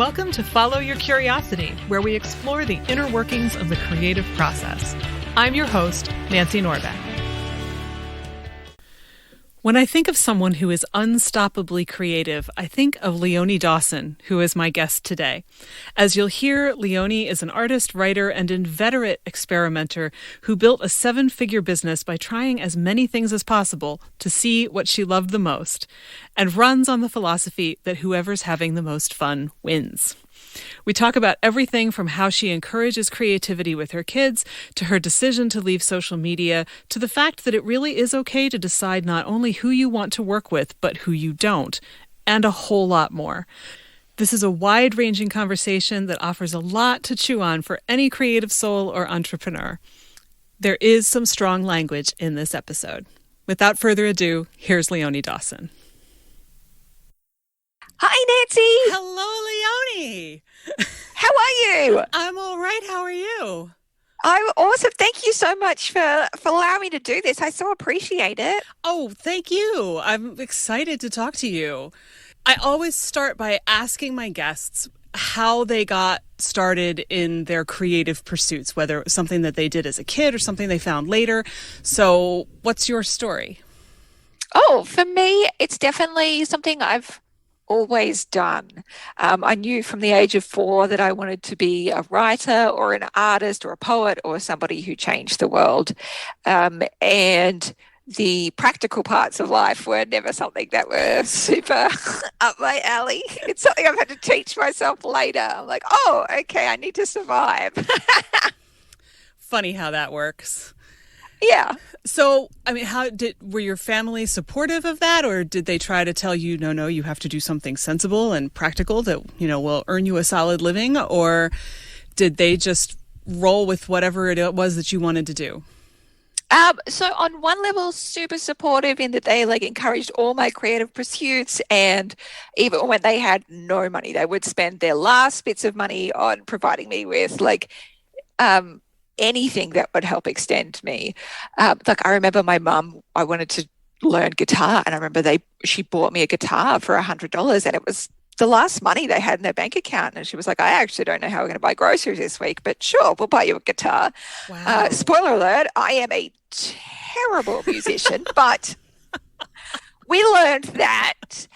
Welcome to Follow Your Curiosity, where we explore the inner workings of the creative process. I'm your host, Nancy Norbeck. When I think of someone who is unstoppably creative, I think of Leonie Dawson, who is my guest today. As you'll hear, Leonie is an artist, writer, and inveterate experimenter who built a 7-figure business by trying as many things as possible to see what she loved the most, and runs on the philosophy that whoever's having the most fun wins. We talk about everything from how she encourages creativity with her kids, to her decision to leave social media, to the fact that it really is okay to decide not only who you want to work with, but who you don't, and a whole lot more. This is a wide-ranging conversation that offers a lot to chew on for any creative soul or entrepreneur. There is some strong language in this episode. Without further ado, here's Leonie Dawson. Hi, Nancy. Hello, Leonie. How are you? I'm all right. How are you? I'm awesome. Thank you so much for allowing me to do this. I so appreciate it. Oh, thank you. I'm excited to talk to you. I always start by asking my guests how they got started in their creative pursuits, whether it was something that they did as a kid or something they found later. So what's your story? Oh, for me, it's definitely something I've always done. I knew from the age of 4 that I wanted to be a writer or an artist or a poet or somebody who changed the world. And the practical parts of life were never something that were super up my alley. It's something I've had to teach myself later. I'm like, oh, okay, I need to survive. Funny how that works. Yeah. So, I mean, were your family supportive of that, or did they try to tell you, no, you have to do something sensible and practical that, will earn you a solid living, or did they just roll with whatever it was that you wanted to do? So on one level, super supportive in that they encouraged all my creative pursuits, and even when they had no money, they would spend their last bits of money on providing me with anything that would help extend me. I remember my mum, I wanted to learn guitar, and I remember she bought me a guitar for $100, and it was the last money they had in their bank account. And she was like, I actually don't know how we're going to buy groceries this week, but sure, we'll buy you a guitar. Wow. Spoiler alert, I am a terrible musician, but we learned that.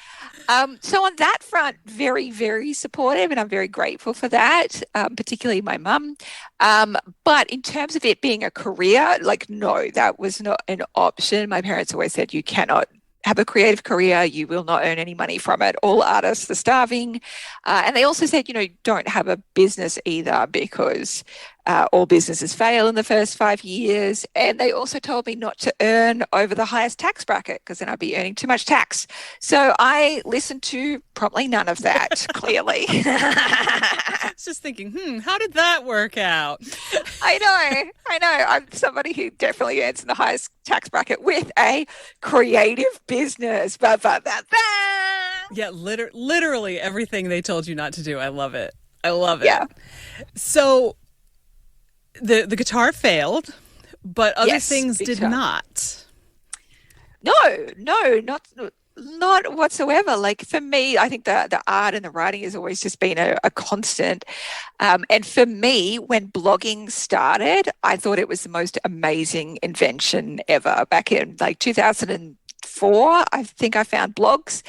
So on that front, very, very supportive, and I'm very grateful for that, particularly my mum. But in terms of it being a career, no, that was not an option. My parents always said, you cannot have a creative career, you will not earn any money from it. All artists are starving. And they also said, don't have a business either, because all businesses fail in the first 5 years. And they also told me not to earn over the highest tax bracket, because then I'd be earning too much tax. So I listened to probably none of that, clearly. I was just thinking, how did that work out? I know. I'm somebody who definitely earns in the highest tax bracket with a creative business. Yeah, literally everything they told you not to do. I love it. Yeah. So the guitar failed, but other things did time. not. No, not whatsoever. For me, I think the art and the writing has always just been a constant. And for me, when blogging started, I thought it was the most amazing invention ever. Back in 2004, I think I found blogs.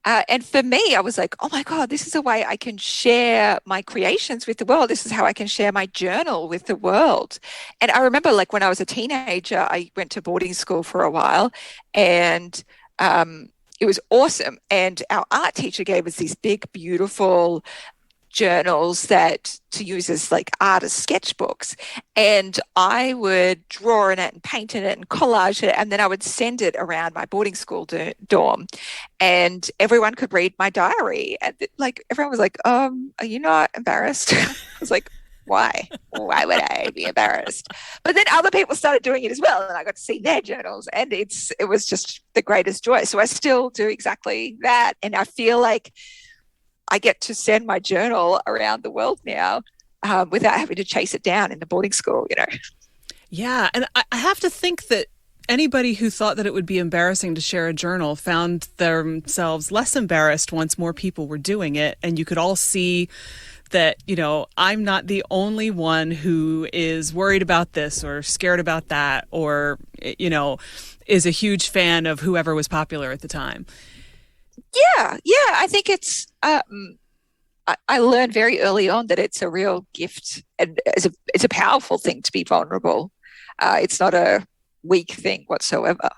And for me, I was like, oh my God, this is a way I can share my creations with the world. This is how I can share my journal with the world. And I remember when I was a teenager, I went to boarding school for a while, and it was awesome. And our art teacher gave us these big, beautiful journals to use as artist sketchbooks, and I would draw in it and paint in it and collage it, and then I would send it around my boarding school dorm, and everyone could read my diary, and everyone was like, are you not embarrassed? I was like, why would I be embarrassed? But then other people started doing it as well, and I got to see their journals, and it was just the greatest joy. So I still do exactly that, and I feel like I get to send my journal around the world now without having to chase it down in the boarding school, Yeah, and I have to think that anybody who thought that it would be embarrassing to share a journal found themselves less embarrassed once more people were doing it. And you could all see that, I'm not the only one who is worried about this or scared about that or, is a huge fan of whoever was popular at the time. Yeah. I think it's, I learned very early on that it's a real gift and it's a powerful thing to be vulnerable. It's not a weak thing whatsoever.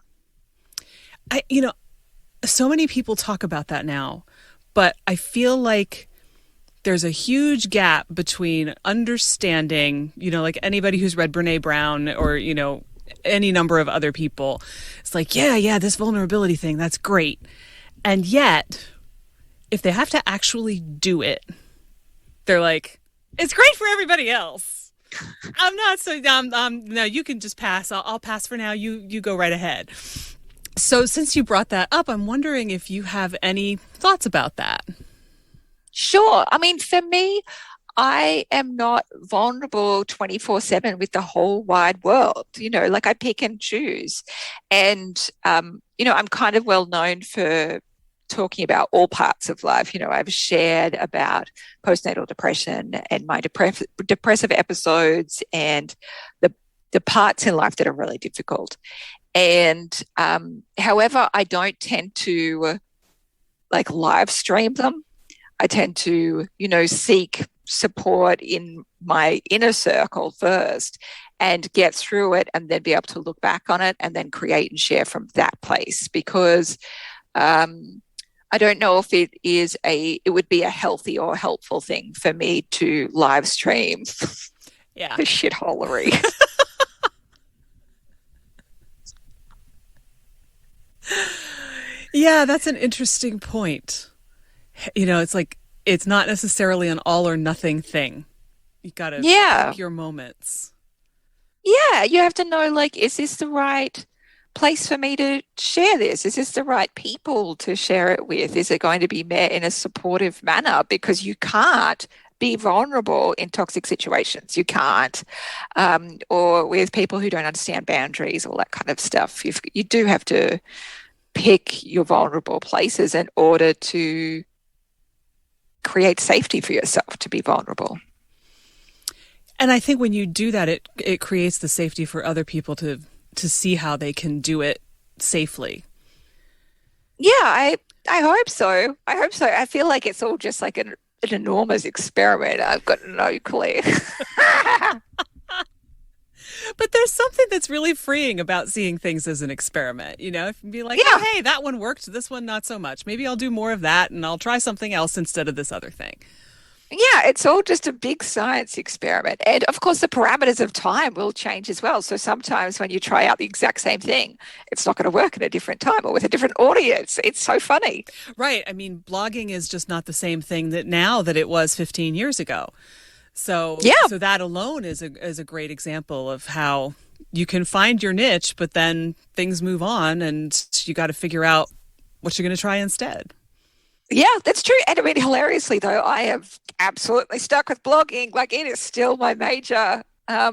So many people talk about that now, but I feel like there's a huge gap between understanding, like anybody who's read Brene Brown or, any number of other people. It's like, yeah, this vulnerability thing, that's great. And yet, if they have to actually do it, they're like, it's great for everybody else. I'm not so no, you can just pass. I'll pass for now. You go right ahead. So since you brought that up, I'm wondering if you have any thoughts about that. Sure. I mean, for me, I am not vulnerable 24/7 with the whole wide world. Like I pick and choose. And, I'm kind of well known for talking about all parts of life. I've shared about postnatal depression and my depressive episodes and the parts in life that are really difficult. And however, I don't tend to like live stream them. I tend to, seek support in my inner circle first and get through it and then be able to look back on it and then create and share from that place because I don't know if it would be a healthy or helpful thing for me to live stream the shitholery. Yeah, that's an interesting point. It's like, it's not necessarily an all or nothing thing. You got to pick your moments. Yeah, you have to know, like, is this the right place for me to share this? Is this the right people to share it with? Is it going to be met in a supportive manner? Because you can't be vulnerable in toxic situations. You can't. Or with people who don't understand boundaries, all that kind of stuff. You do have to pick your vulnerable places in order to create safety for yourself to be vulnerable. And I think when you do that, it creates the safety for other people to see how they can do it safely. Yeah, I hope so. I feel like it's all just like an enormous experiment. I've got no clue. But there's something that's really freeing about seeing things as an experiment, be like, oh, hey, that one worked. This one, not so much. Maybe I'll do more of that and I'll try something else instead of this other thing. Yeah, it's all just a big science experiment. And of course, the parameters of time will change as well. So sometimes when you try out the exact same thing, it's not going to work at a different time or with a different audience. It's so funny. Right. I mean, blogging is just not the same thing now that it was 15 years ago. So that alone is a great example of how you can find your niche, but then things move on and you got to figure out what you're going to try instead. Yeah, that's true. And I mean, hilariously, though, I have absolutely stuck with blogging. Like, it is still my major, I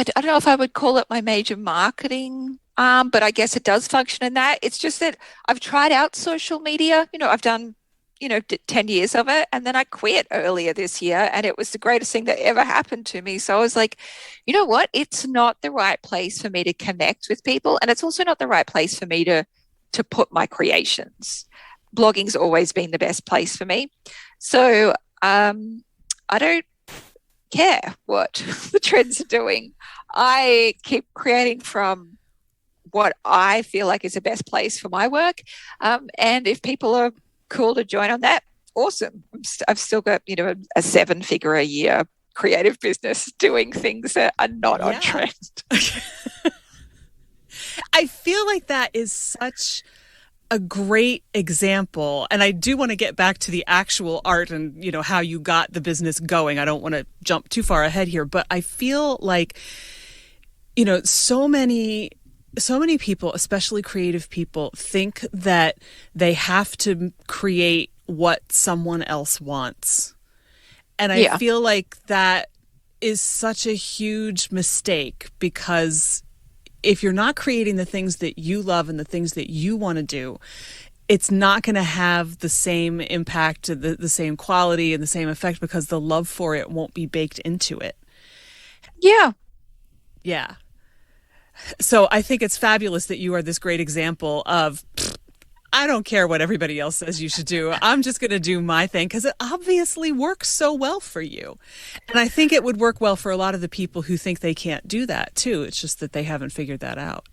don't know if I would call it my major marketing, but I guess it does function in that. It's just that I've tried out social media. I've done 10 years of it. And then I quit earlier this year and it was the greatest thing that ever happened to me. So I was like, you know what? It's not the right place for me to connect with people. And it's also not the right place for me to put my creations. Blogging's always been the best place for me. So I don't care what the trends are doing. I keep creating from what I feel like is the best place for my work. And if people are cool to join on that, awesome. I've still got a 7-figure a year creative business doing things that are not on trend. I feel like that is such a great example, and I do want to get back to the actual art and how you got the business going. I don't want to jump too far ahead here, but I feel like so many people, especially creative people, think that they have to create what someone else wants. And I feel like that is such a huge mistake because, if you're not creating the things that you love and the things that you want to do, it's not going to have the same impact, the same quality and the same effect, because the love for it won't be baked into it. Yeah. Yeah. So I think it's fabulous that you are this great example of, I don't care what everybody else says you should do. I'm just going to do my thing because it obviously works so well for you. And I think it would work well for a lot of the people who think they can't do that too. It's just that they haven't figured that out.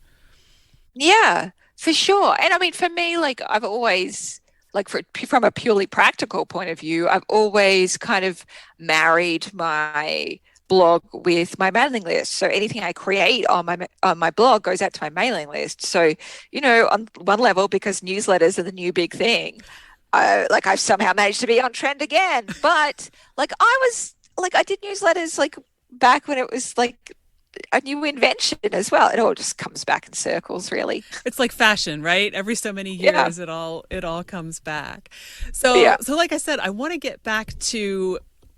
Yeah, for sure. And I mean, for me, like I've always, like from a purely practical point of view, I've always kind of married my blog with my mailing list. So anything I create on my blog goes out to my mailing list. So, on one level, because newsletters are the new big thing, I've somehow managed to be on trend again. But I did newsletters like back when it was like a new invention as well. It all just comes back in circles, really. It's like fashion, right? Every so many years, it all comes back. So, so like I said, I want to get back to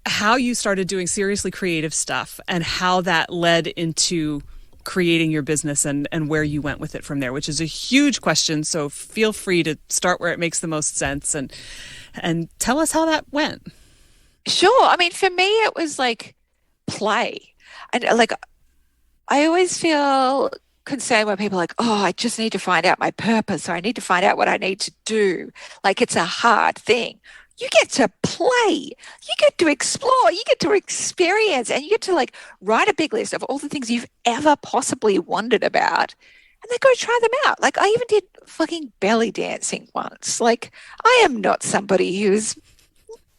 how you started doing seriously creative stuff and how that led into creating your business and where you went with it from there, which is a huge question. So feel free to start where it makes the most sense and tell us how that went. Sure. I mean, for me, it was like play. And like, I always feel concerned when people are like, oh, I just need to find out my purpose, or I need to find out what I need to do. Like, it's a hard thing. You get to play, you get to explore, you get to experience, and you get to like write a big list of all the things you've ever possibly wondered about and then go try them out. Like I even did fucking belly dancing once. Like I am not somebody who's,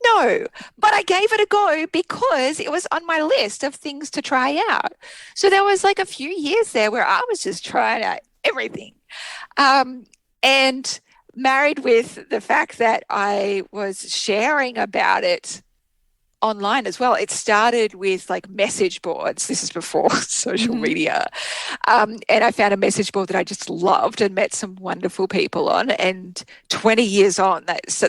no, but I gave it a go because it was on my list of things to try out. So there was like a few years there where I was just trying out everything. And married with the fact that I was sharing about it online as well. It started with like message boards. This is before social media. And I found a message board that I just loved and met some wonderful people on. And 20 years on,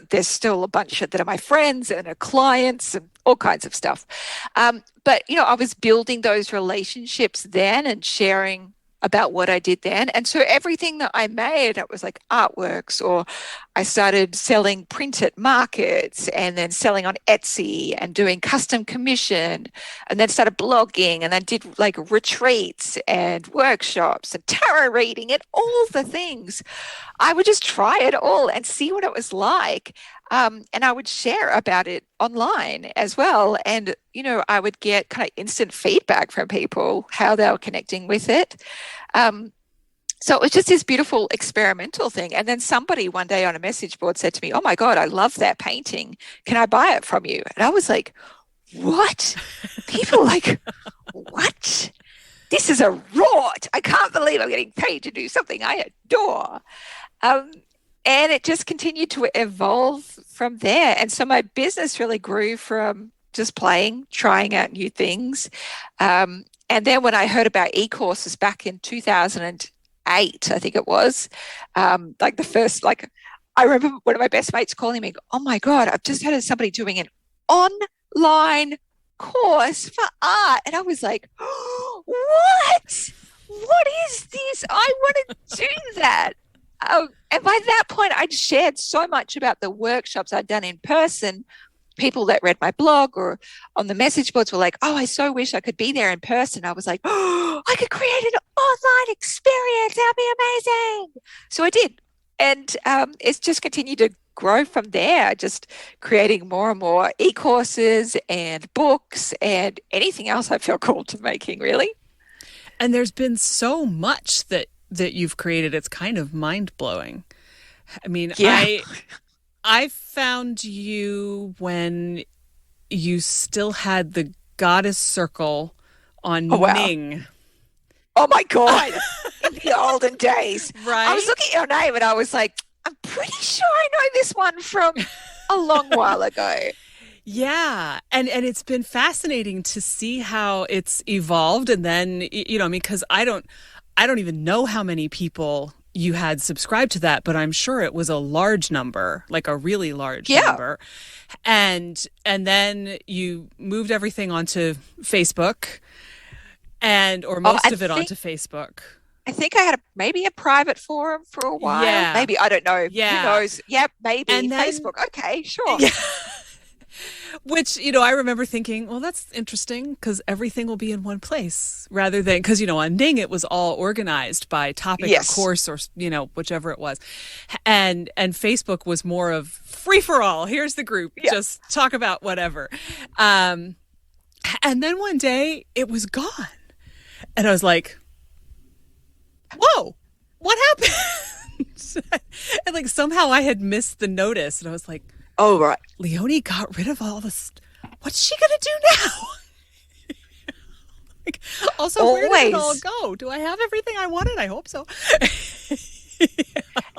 there's still a bunch that are my friends and are clients and all kinds of stuff. But, I was building those relationships then and sharing about what I did then. And so everything that I made, it was like artworks, or I started selling print at markets and then selling on Etsy and doing custom commission, and then started blogging, and then did like retreats and workshops and tarot reading and all the things. I would just try it all and see what it was like. And I would share about it online as well. And, I would get kind of instant feedback from people, how they were connecting with it. So it was just this beautiful experimental thing. And then somebody one day on a message board said to me, oh my God, I love that painting. Can I buy it from you? And I was like, what? People like, what? This is a rort. I can't believe I'm getting paid to do something I adore. And it just continued to evolve from there. And so my business really grew from just playing, trying out new things. And then when I heard about e-courses back in 2008, I think it was, like the first, like, I remember one of my best mates calling me, oh my God, I've just heard of somebody doing an online course for art. And I was like, oh, what is this? I want to do that. And by that point, I'd shared so much about the workshops I'd done in person. People that read my blog or on the message boards were like, oh, I so wish I could be there in person. I was like, oh, I could create an online experience. That'd be amazing. So I did. And it's just continued to grow from there, just creating more and more e-courses and books and anything else I feel called to making, really. And there's been so much that you've created. It's kind of mind-blowing. I mean, yeah. I found you when you still had the goddess circle on Ning. Oh my God. In the olden days. Right. I was looking at your name and I was like, I'm pretty sure I know this one from a long while ago. Yeah. And it's been fascinating to see how it's evolved. And then, because I don't even know how many people you had subscribed to that, but I'm sure it was a large number, like a really large number. And then you moved everything onto Facebook or most of it onto Facebook. I think I had maybe a private forum for a while. Yeah. Maybe, I don't know. Who Yeah. knows? Yep, maybe. And then, Facebook. Okay, sure. yeah. Which, I remember thinking, well, that's interesting because everything will be in one place rather than, because, on Ning, it was all organized by topic or Yes. course or, whichever it was. And Facebook was more of free for all. Here's the group. Yeah. Just talk about whatever. And then one day it was gone. And I was like, whoa, what happened? And like somehow I had missed the notice. And I was like, oh, right. Leonie got rid of all this. What's she going to do now? Like, also, where did it all go? Do I have everything I wanted? I hope so.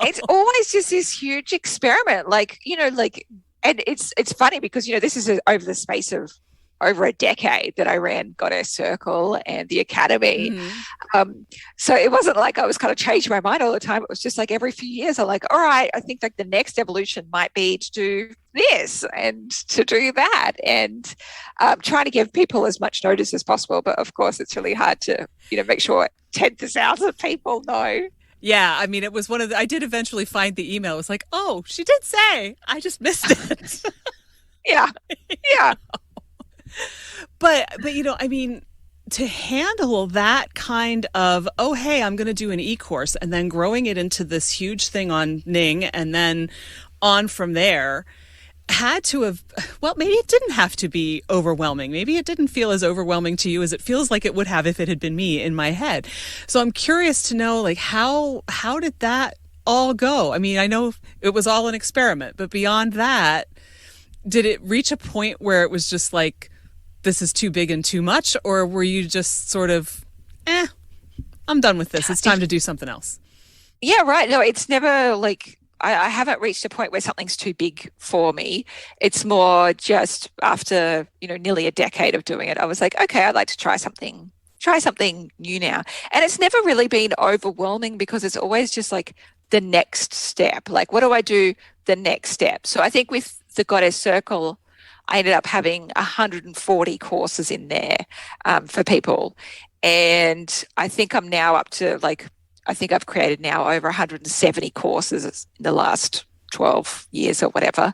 It's always just this huge experiment. And it's funny because, this is over the space of over a decade that I ran Goddess Circle and the Academy. Mm-hmm. So it wasn't like I was kind of changing my mind all the time. It was just like every few years I'm like, all right, I think like the next evolution might be to do this and to do that, and trying to give people as much notice as possible. But of course, it's really hard to, make sure tens of thousands of people know. Yeah, I mean, it was I did eventually find the email. It was like, oh, she did say, I just missed it. Yeah. But I mean, to handle that kind of, oh, hey, I'm going to do an e-course and then growing it into this huge thing on Ning and then on from there had to have, well, maybe it didn't have to be overwhelming. Maybe it didn't feel as overwhelming to you as it feels like it would have if it had been me in my head. So I'm curious to know, like, how did that all go? I mean, I know it was all an experiment, but beyond that, did it reach a point where it was just like, this is too big and too much? Or were you just sort of, I'm done with this. It's time to do something else? Yeah, right. No, it's never like, I haven't reached a point where something's too big for me. It's more just after, nearly a decade of doing it, I was like, okay, I'd like to try something new now. And it's never really been overwhelming because it's always just like the next step. Like, what do I do the next step? So I think with the Goddess Circle, I ended up having 140 courses in there for people. And I think I'm now up to I think I've created now over 170 courses in the last 12 years or whatever.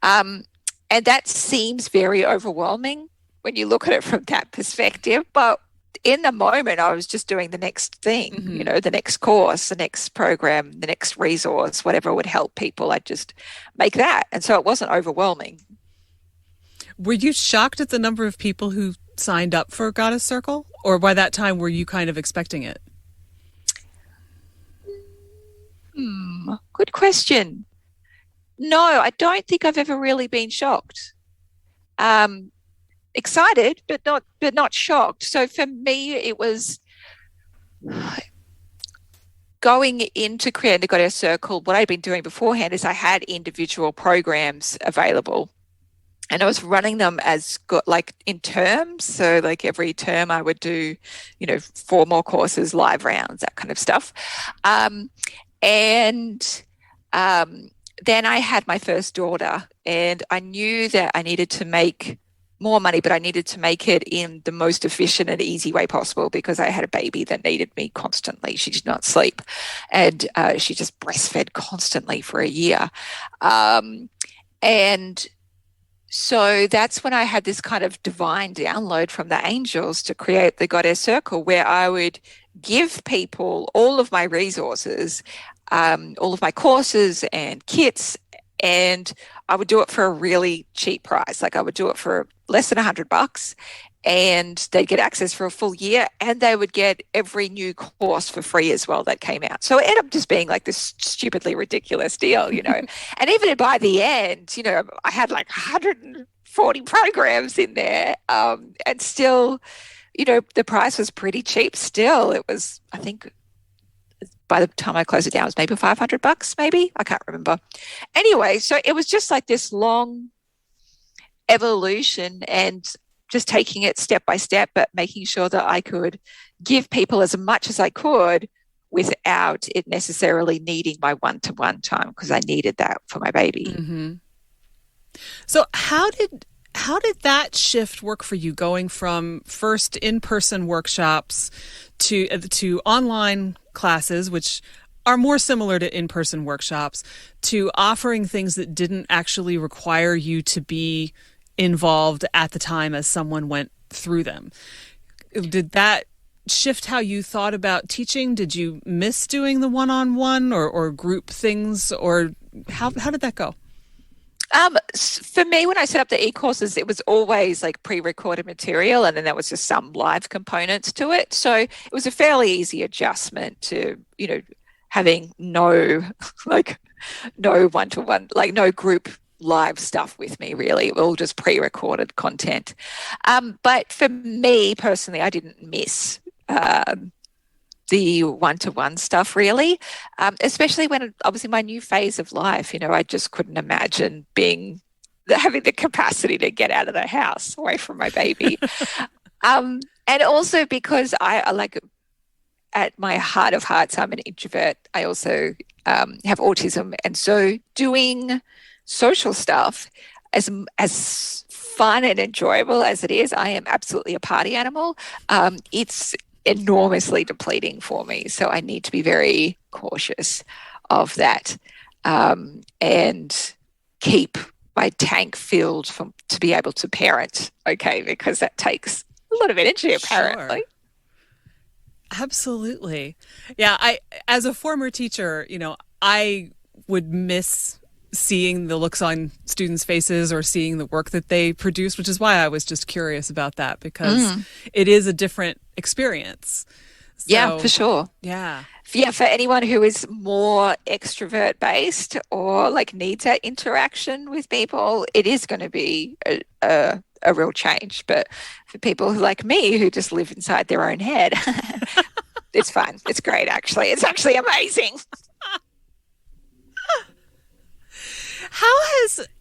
And that seems very overwhelming when you look at it from that perspective. But in the moment, I was just doing the next thing, mm-hmm. The next course, the next program, the next resource, whatever would help people. I'd just make that. And so it wasn't overwhelming. Were you shocked at the number of people who signed up for Goddess Circle? Or by that time, were you kind of expecting it? Good question. No, I don't think I've ever really been shocked. Excited, but not shocked. So for me, it was going into creating the Goddess Circle. What I'd been doing beforehand is I had individual programs available. And I was running them as in terms. So like every term I would do, 4 more courses, live rounds, that kind of stuff. And then I had my first daughter and I knew that I needed to make more money, but I needed to make it in the most efficient and easy way possible because I had a baby that needed me constantly. She did not sleep and she just breastfed constantly for a year. And so that's when I had this kind of divine download from the angels to create the Goddess Circle, where I would give people all of my resources, all of my courses and kits, and I would do it for a really cheap price. Like I would do it for less than $100 and they'd get access for a full year and they would get every new course for free as well that came out. So it ended up just being like this stupidly ridiculous deal, and even by the end, I had like 140 programs in there and still, the price was pretty cheap still. It was, I think by the time I closed it down, it was maybe $500, maybe. I can't remember. Anyway, so it was just like this long evolution and just taking it step by step, but making sure that I could give people as much as I could without it necessarily needing my one-to-one time because I needed that for my baby. Mm-hmm. So how did How did that shift work for you, going from first in-person workshops to online classes, which are more similar to in-person workshops, to offering things that didn't actually require you to be involved at the time as someone went through them? Did that shift how you thought about teaching? Did you miss doing the one-on-one or group things, or how did that go? For me, when I set up the e-courses, it was always like pre-recorded material, and then there was just some live components to it. So it was a fairly easy adjustment to, having no one-to-one, like no group live stuff with me, really. All just pre-recorded content. But for me personally, I didn't miss the one-to-one stuff, really, especially when obviously my new phase of life, I just couldn't imagine having the capacity to get out of the house away from my baby. And also because I like, at my heart of hearts, I'm an introvert. I also have autism, and so doing social stuff, as fun and enjoyable as it is, I am absolutely a party animal. It's enormously depleting for me, so I need to be very cautious of that, and keep my tank filled to be able to parent, because that takes a lot of energy, apparently. Sure. Absolutely. Yeah, as a former teacher, I would miss seeing the looks on students' faces or seeing the work that they produce, which is why I was just curious about that, because it is a different experience. So, yeah, for sure. Yeah. Yeah, for anyone who is more extrovert based or like needs that interaction with people, it is going to be a real change. But for people like me who just live inside their own head, it's fun. It's great, actually. It's actually amazing. How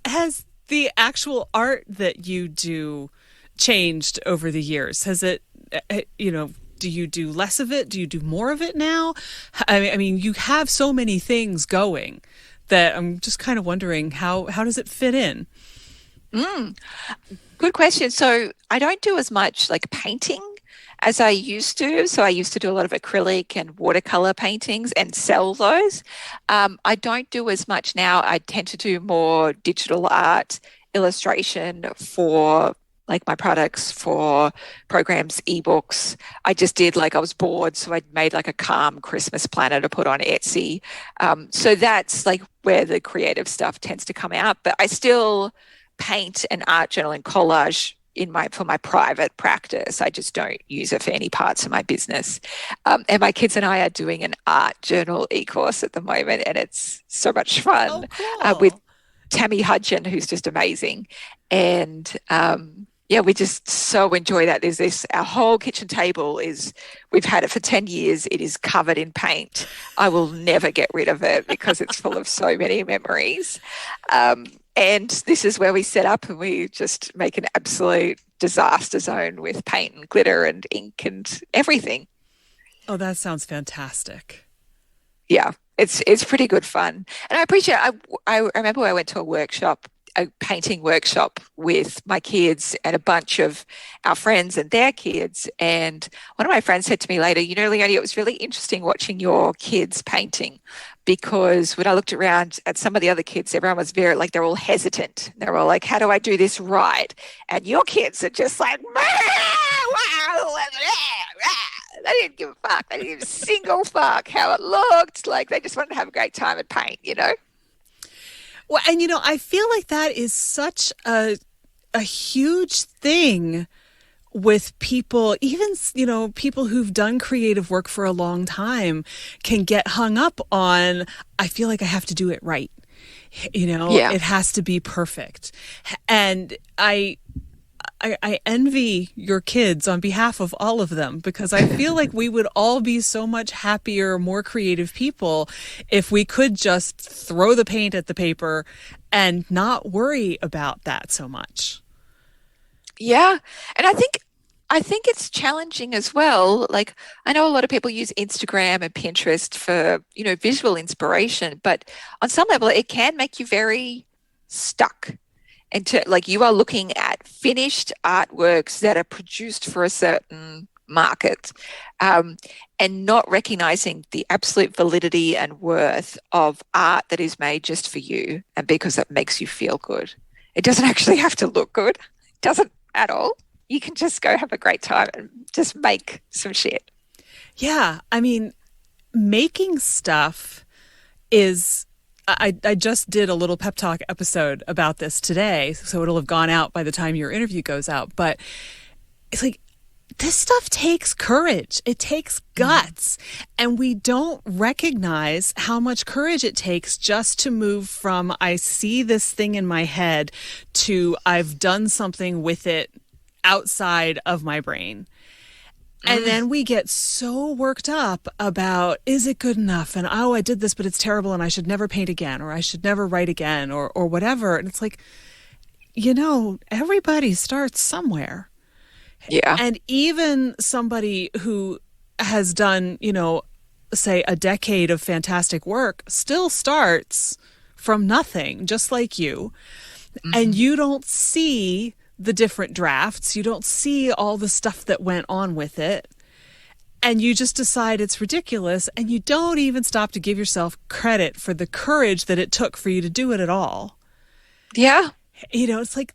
has the actual art that you do changed over the years? Has it, do you do less of it? Do you do more of it now? I mean, you have so many things going that I'm just kind of wondering how does it fit in? Good question. So I don't do as much like painting as I used to. So I used to do a lot of acrylic and watercolor paintings and sell those. I don't do as much now. I tend to do more digital art, illustration for like my products, for programs, ebooks. I just did, like, I was bored, so I made like a calm Christmas planner to put on Etsy. So that's like where the creative stuff tends to come out. But I still paint and art journal and collage for my private practice. I just don't use it for any parts of my business. And my kids and I are doing an art journal e-course at the moment, and it's so much fun. Oh, cool. With Tammy Hudgen, who's just amazing. And yeah, we just so enjoy that. Our whole kitchen table we've had it for 10 years. It is covered in paint. I will never get rid of it because it's full of so many memories. And this is where we set up, and we just make an absolute disaster zone with paint and glitter and ink and everything. Oh, that sounds fantastic. Yeah, it's pretty good fun. And I appreciate I remember I went to a painting workshop with my kids and a bunch of our friends and their kids. And one of my friends said to me later, Leonie, it was really interesting watching your kids painting, because when I looked around at some of the other kids, everyone was very, like, they're all hesitant. They're all like, how do I do this right? And your kids are just like, they didn't give a fuck. They didn't give a single fuck how it looked. Like, they just wanted to have a great time and paint, Well, and I feel like that is such a huge thing with people, even, people who've done creative work for a long time can get hung up on, I feel like I have to do it right. Yeah. It has to be perfect. And I envy your kids on behalf of all of them, because I feel like we would all be so much happier, more creative people if we could just throw the paint at the paper and not worry about that so much. Yeah. And I think it's challenging as well. Like, I know a lot of people use Instagram and Pinterest for, visual inspiration, but on some level it can make you very stuck. And like you are looking at finished artworks that are produced for a certain market, um, and not recognizing the absolute validity and worth of art that is made just for you and because it makes you feel good. It doesn't actually have to look good. It doesn't at all. You can just go have a great time and just make some shit. Yeah. I mean, making stuff is. I just did a little pep talk episode about this today, so it'll have gone out by the time your interview goes out. But it's like, this stuff takes courage. It takes guts. And we don't recognize how much courage it takes just to move from I see this thing in my head to I've done something with it outside of my brain. And then we get so worked up about, is it good enough? And, oh, I did this, but it's terrible and I should never paint again, or I should never write again, or whatever. And it's like, everybody starts somewhere. Yeah. And even somebody who has done, say a decade of fantastic work still starts from nothing, just like you. And you don't see the different drafts. You don't see all the stuff that went on with it. And you just decide it's ridiculous. And you don't even stop to give yourself credit for the courage that it took for you to do it at all. Yeah. It's like,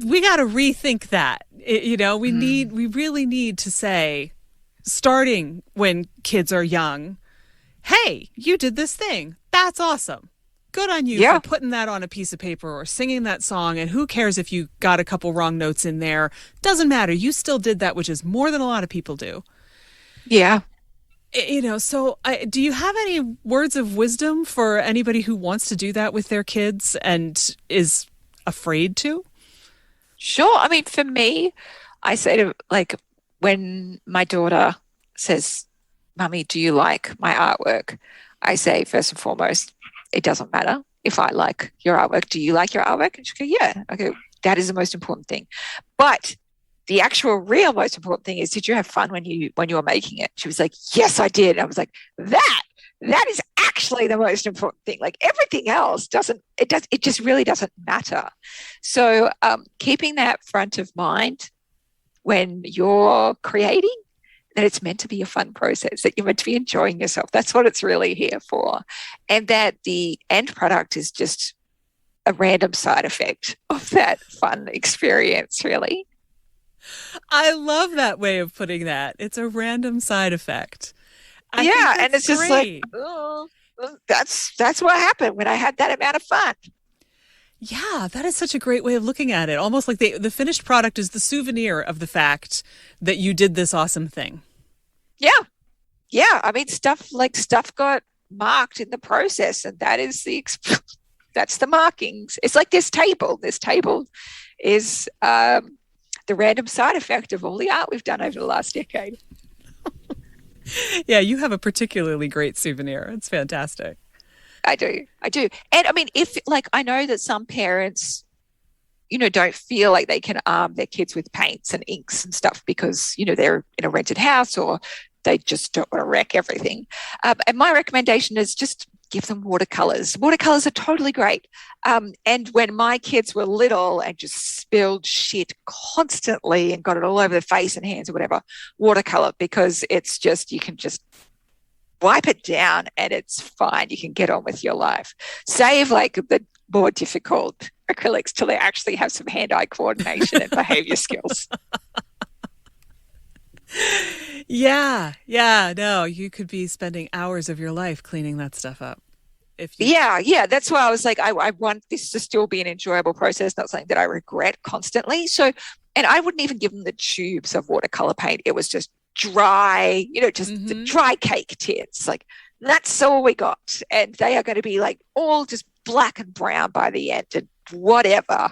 we got to rethink that. We really need to say, starting when kids are young, hey, you did this thing. That's awesome. Good on you for putting that on a piece of paper or singing that song. And who cares if you got a couple wrong notes in there? Doesn't matter. You still did that, which is more than a lot of people do. Yeah. So do you have any words of wisdom for anybody who wants to do that with their kids and is afraid to? Sure. I mean, for me, I say to, like, when my daughter says, Mummy, do you like my artwork? I say, first and foremost, it doesn't matter if I like your artwork. Do you like your artwork? And she go, yeah. Okay, that is the most important thing. But the actual real most important thing is, did you have fun when you were making it? She was like, yes, I did. I was like, that is actually the most important thing. Like, everything else it just really doesn't matter. So keeping that front of mind when you're creating, that it's meant to be a fun process, that you're meant to be enjoying yourself. That's what it's really here for. And that the end product is just a random side effect of that fun experience, really. I love that way of putting that. It's a random side effect. And it's just like, oh, that's what happened when I had that amount of fun. Yeah, that is such a great way of looking at it. Almost like the finished product is the souvenir of the fact that you did this awesome thing. Yeah. Yeah. I mean, stuff got marked in the process, and that is that's the markings. It's like this table. This table is the random side effect of all the art we've done over the last decade. Yeah, you have a particularly great souvenir. It's fantastic. I do. And I mean, I know that some parents, don't feel like they can arm their kids with paints and inks and stuff because, they're in a rented house or they just don't want to wreck everything. And my recommendation is just give them watercolors. Watercolors are totally great. And when my kids were little and just spilled shit constantly and got it all over their face and hands or whatever, watercolor, because it's just, you can just wipe it down and it's fine. You can get on with your life. Save like the more difficult acrylics till they actually have some hand-eye coordination and behavior skills. Yeah. No, you could be spending hours of your life cleaning that stuff up. Yeah. That's why I was like, I want this to still be an enjoyable process, not something that I regret constantly. So, and I wouldn't even give them the tubes of watercolor paint. It was just dry, the dry cake tins. Like, that's all we got. And they are going to be like all just black and brown by the end and whatever.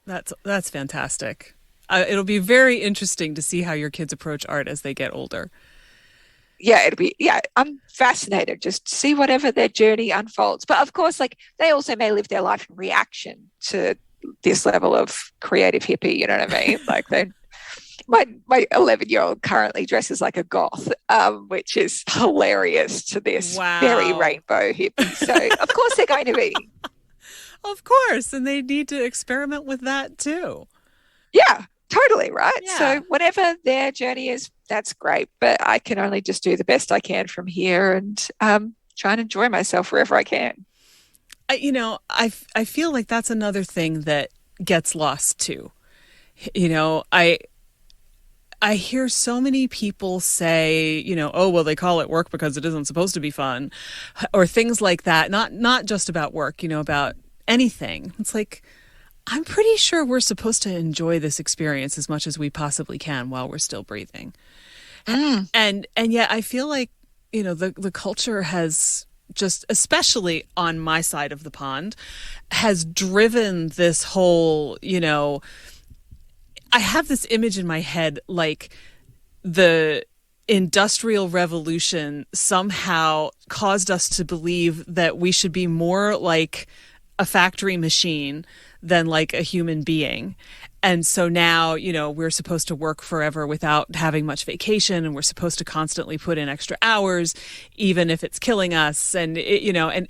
That's fantastic. It'll be very interesting to see how your kids approach art as they get older. Yeah, I'm fascinated. Just see whatever their journey unfolds. But of course, like, they also may live their life in reaction to this level of creative hippie, you know what I mean? Like, my 11-year-old currently dresses like a goth, which is hilarious to this very rainbow hippie. So of course they're going to be. Of course. And they need to experiment with that too. Yeah, totally, right? Yeah. So whatever their journey is, that's great. But I can only just do the best I can from here and try and enjoy myself wherever I can. I feel like that's another thing that gets lost too. You know, I hear so many people say, oh, well, they call it work because it isn't supposed to be fun, or things like that. Not just about work, about anything. It's like, I'm pretty sure we're supposed to enjoy this experience as much as we possibly can while we're still breathing. Mm. And yet I feel like, the culture has just, especially on my side of the pond, has driven this whole, I have this image in my head like the Industrial Revolution somehow caused us to believe that we should be more like a factory machine than like a human being. And so now, we're supposed to work forever without having much vacation, and we're supposed to constantly put in extra hours, even if it's killing us. And, and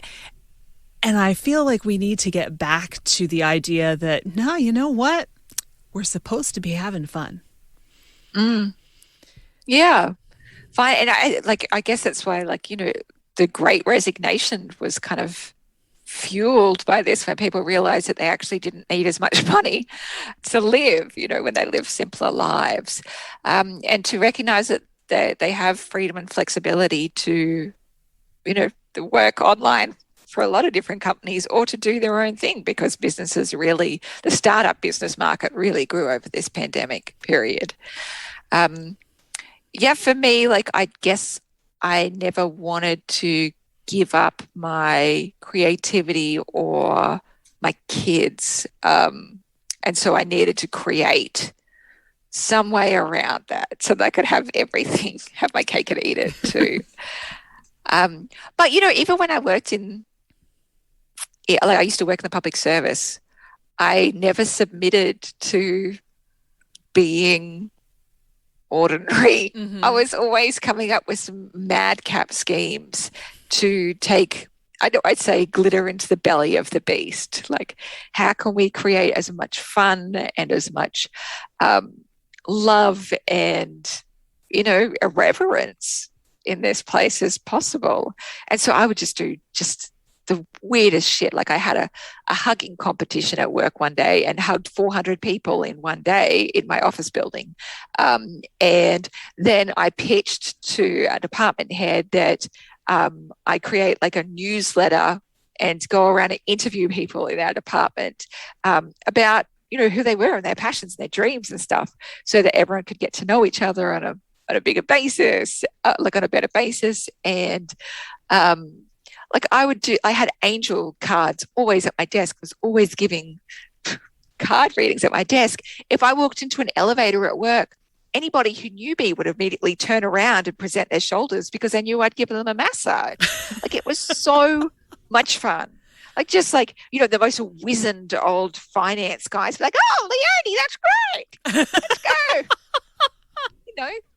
I feel like we need to get back to the idea that, no, you know what? We're supposed to be having fun. Mm. Yeah, fine. And I guess that's why, the Great Resignation was kind of fueled by this, when people realized that they actually didn't need as much money to live, when they live simpler lives, and to recognize that they have freedom and flexibility to, to work online for a lot of different companies, or to do their own thing, because the startup business market really grew over this pandemic period. Yeah, for me, I guess I never wanted to give up my creativity or my kids. And so I needed to create some way around that so that I could have everything, have my cake and eat it too. But, even when I worked I used to work in the public service, I never submitted to being ordinary. Mm-hmm. I was always coming up with some madcap schemes to take, I'd say, glitter into the belly of the beast. Like, how can we create as much fun and as much love and, irreverence in this place as possible? And so I would just do the weirdest shit. Like, I had a hugging competition at work one day and hugged 400 people in one day in my office building. And then I pitched to a department head that I create like a newsletter and go around and interview people in our department about, who they were and their passions and their dreams and stuff, so that everyone could get to know each other on a bigger basis, on a better basis. And I had angel cards always at my desk. I was always giving card readings at my desk. If I walked into an elevator at work, anybody who knew me would immediately turn around and present their shoulders because they knew I'd given them a massage. It was so much fun. The most wizened old finance guys like, oh, Leonie, that's great. Let's go.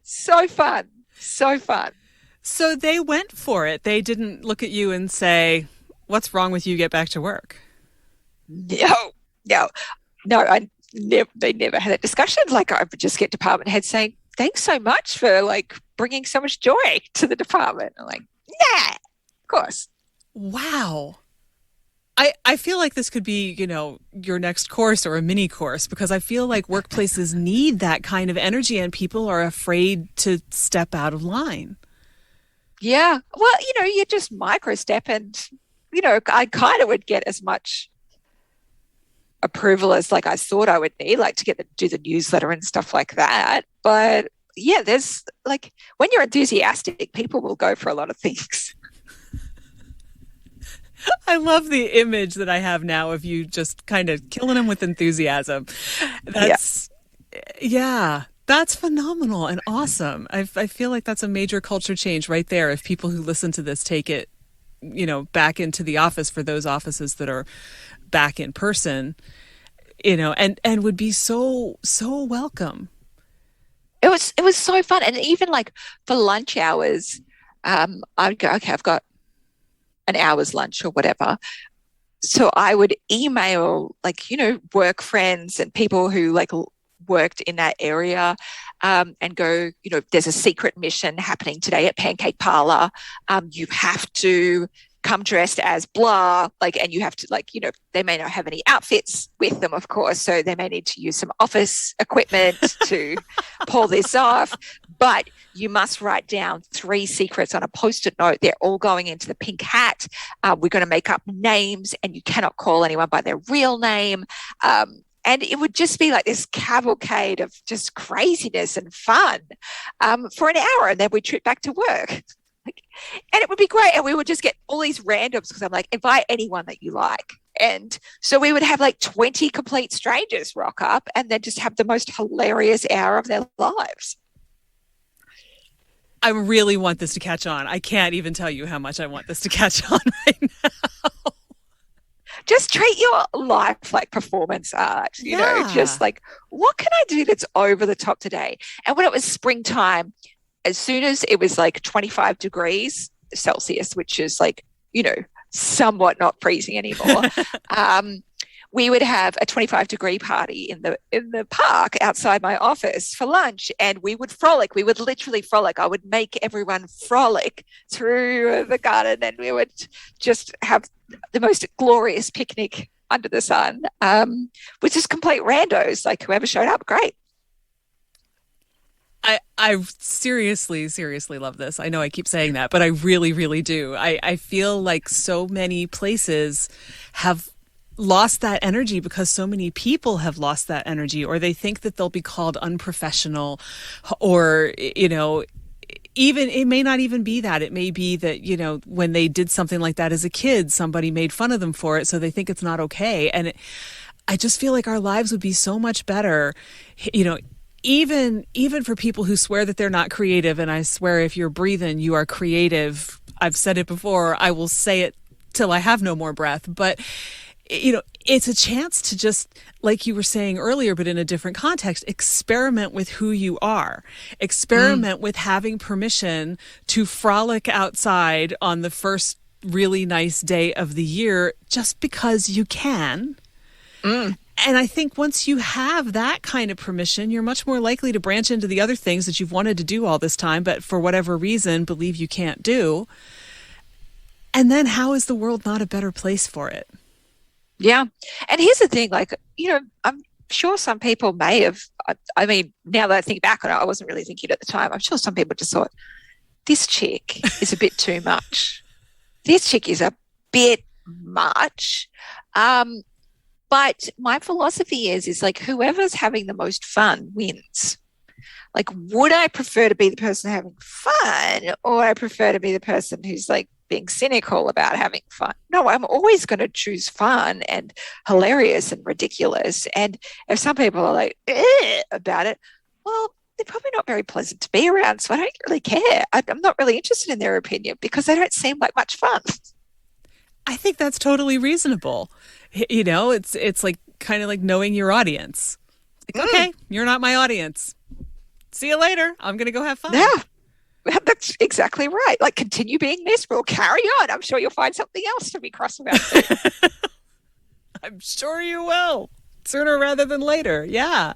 So fun. So fun. So they went for it. They didn't look at you and say, what's wrong with you? Get back to work. No. They never had that discussion. I would just get department heads saying, thanks so much for bringing so much joy to the department. I'm like, yeah, of course. Wow. I feel like this could be, your next course or a mini course, because I feel like workplaces need that kind of energy and people are afraid to step out of line. Yeah. Well, you just micro step and, I kind of would get as much approval as I thought I would need, to do the newsletter and stuff like that. But yeah, there's when you're enthusiastic, people will go for a lot of things. I love the image that I have now of you just kind of killing them with enthusiasm. That's phenomenal and awesome. I feel like that's a major culture change right there. If people who listen to this take it, back into the office, for those offices that are back in person, and would be so welcome. It was so fun. And even for lunch hours, I'd go, okay, I've got an hour's lunch or whatever. So I would email work friends and people who worked in that area, and go, there's a secret mission happening today at Pancake Parlor. You have to come dressed as blah, and you have to, they may not have any outfits with them, of course, so they may need to use some office equipment to pull this off, but you must write down 3 secrets on a Post-it note. They're all going into the pink hat. We're going to make up names, and you cannot call anyone by their real name. And it would just be like this cavalcade of just craziness and fun for an hour, and then we'd trip back to work. And it would be great. And we would just get all these randoms, because I'm like, invite anyone that you like. And so we would have 20 complete strangers rock up and then just have the most hilarious hour of their lives. I really want this to catch on. I can't even tell you how much I want this to catch on right now. Just treat your life like performance art, you know, just what can I do that's over the top today? And when it was springtime, as soon as it was 25 degrees Celsius, which is somewhat not freezing anymore, we would have a 25-degree party in the park outside my office for lunch, and we would frolic. We would literally frolic. I would make everyone frolic through the garden, and we would just have the most glorious picnic under the sun, with just complete randos, whoever showed up, great. I seriously love this. I know I keep saying that, but I really, really do. I feel like so many places have lost that energy because so many people have lost that energy, or they think that they'll be called unprofessional, or, even it may not even be that. It may be that, when they did something like that as a kid, somebody made fun of them for it, so they think it's not okay. And I just feel like our lives would be so much better, even for people who swear that they're not creative. And I swear, if you're breathing, you are creative. I've said it before. I will say it till I have no more breath. But, it's a chance to just, like you were saying earlier, but in a different context, experiment with who you are. Experiment with having permission to frolic outside on the first really nice day of the year, just because you can. And I think once you have that kind of permission, you're much more likely to branch into the other things that you've wanted to do all this time, but for whatever reason, believe you can't do. And then how is the world not a better place for it? Yeah. And here's the thing, I'm sure some people may have, now that I think back on it, I wasn't really thinking at the time. I'm sure some people just thought, this chick is a bit too much. This chick is a bit much. But my philosophy is whoever's having the most fun wins. Would I prefer to be the person having fun, or I prefer to be the person who's being cynical about having fun? No, I'm always going to choose fun and hilarious and ridiculous. And if some people are about it, well, they're probably not very pleasant to be around, so I don't really care. I'm not really interested in their opinion because they don't seem like much fun. I think that's totally reasonable. It's kind of like knowing your audience. Okay, you're not my audience. See you later. I'm going to go have fun. Yeah, that's exactly right. Continue being miserable. Carry on. I'm sure you'll find something else to be cross about. I'm sure you will. Sooner rather than later. Yeah.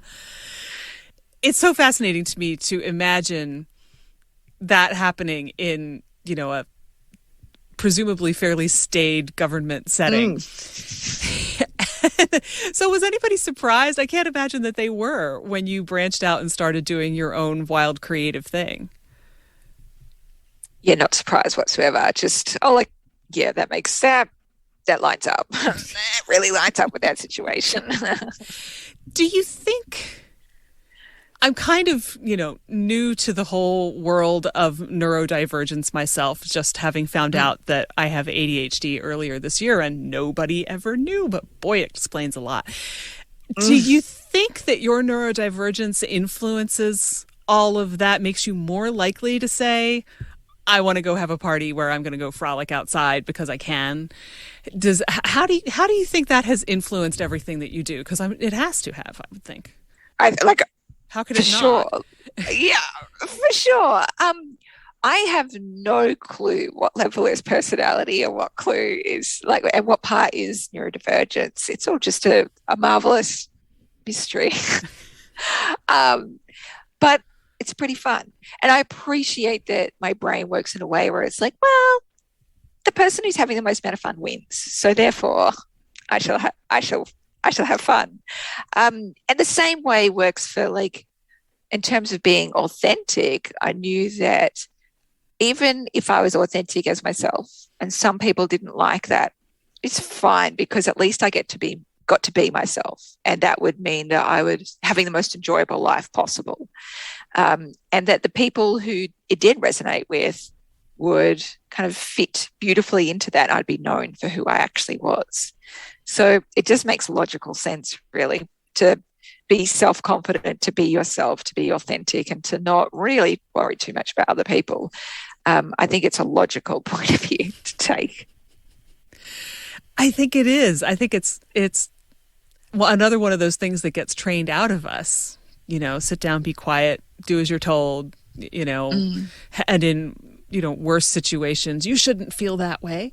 It's so fascinating to me to imagine that happening in, a presumably fairly staid government setting. So was anybody surprised? I can't imagine that they were when you branched out and started doing your own wild creative thing. Yeah, not surprised whatsoever. Just, that makes that lines up. That really lines up with that situation. Do you think... I'm kind of, new to the whole world of neurodivergence myself, just having found out that I have ADHD earlier this year, and nobody ever knew, but boy, it explains a lot. Do you think that your neurodivergence influences all of that, makes you more likely to say, I want to go have a party where I'm going to go frolic outside because I can? How do you think that has influenced everything that you do? Because it has to have, I would think. How could it not? Sure. Yeah, for sure. I have no clue what level is personality and what clue is like, and what part is neurodivergence. It's all just a marvelous mystery. But it's pretty fun. And I appreciate that my brain works in a way where it's like, well, the person who's having the most amount of fun wins. So therefore, I shall have fun. And the same way works for, like, in terms of being authentic. I knew that even if I was authentic as myself and some people didn't like that, it's fine, because at least I got to be myself. And that would mean that I was having the most enjoyable life possible. And that the people who it did resonate with would kind of fit beautifully into that. I'd be known for who I actually was. So it just makes logical sense, really, to be self-confident, to be yourself, to be authentic, and to not really worry too much about other people. I think it's a logical point of view to take. I think it is. I think it's well, another one of those things that gets trained out of us. Sit down, be quiet, do as you're told. And in worse situations, you shouldn't feel that way.